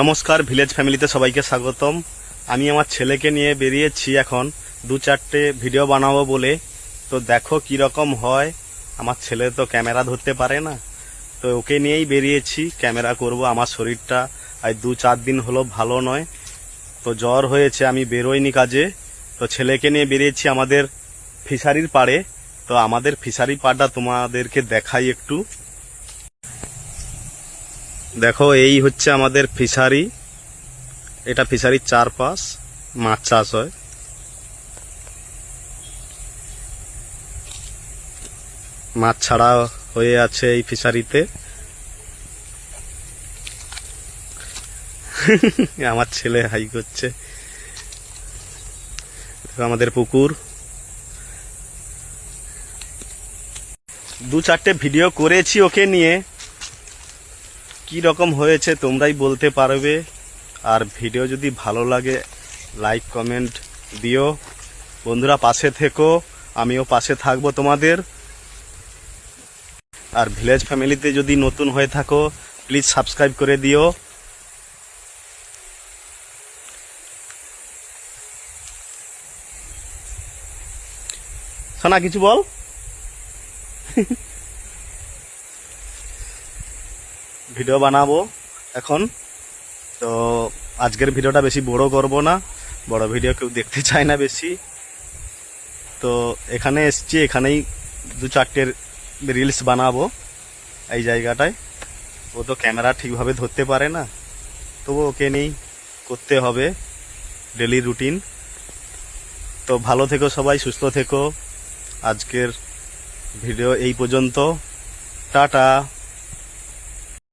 নমস্কার, ভিলেজ ফ্যামিলিতে সবাইকে স্বাগতম। আমি আমার ছেলেকে নিয়ে বেরিয়েছি এখন 2-4টে ভিডিও বানাবো বলে। তো দেখো কি রকম হয়। আমার ছেলে তো ক্যামেরা ধরতে পারে না, তো ওকে নিয়েই বেরিয়েছি। ক্যামেরা করব। আমার শরীরটা আজ 2-4 দিন হলো ভালো নয়, তো জ্বর হয়েছে, আমি বেরোইনি কাজে। তো ছেলেকে নিয়ে বেরিয়েছি আমাদের ফিশারির পাড়ে। তো আমাদের ফিশারি পাড়টা তোমাদেরকে দেখাই একটু। দেখো, এই হচ্ছে আমাদের ফিশারি। এটা ফিশারির চারপাশ মাছ চাষ হয়। মাছ ছাড়া হয়ে আছে এই ফিশারিতে। আমার ছেলে হাই করছে। দেখো আমাদের পুকুর। 2-4টে ভিডিও করেছি ওকে নিয়ে, কি রকম হয়েছে তোমরাই বলতে পারবে। আর ভিডিও যদি ভালো লাগে লাইক কমেন্ট দিও। বন্ধুরা পাশে থেকো, আমিও পাশে থাকবো তোমাদের। আর ভিলেজ ফ্যামিলিতে যদি নতুন হয়ে থাকো প্লিজ সাবস্ক্রাইব করে দিও। সোনা কিছু বল। ভিডিও বানাবো এখন, তো আজকের ভিডিওটা বেশি বড় করব না। বড় ভিডিও কেউ দেখতে চায় না বেশি। তো এখানে এসছি, এখানেই 2-4টে রিলস বানাবো এই জায়গাটায়। ও তো ক্যামেরা ঠিকভাবে ধরতে পারে না, তবু ওকে নিয়েই করতে হবে ডেলি রুটিন। তো ভালো থেকো সবাই, সুস্থ থেকো। আজকের ভিডিও এই পর্যন্ত। টাটা।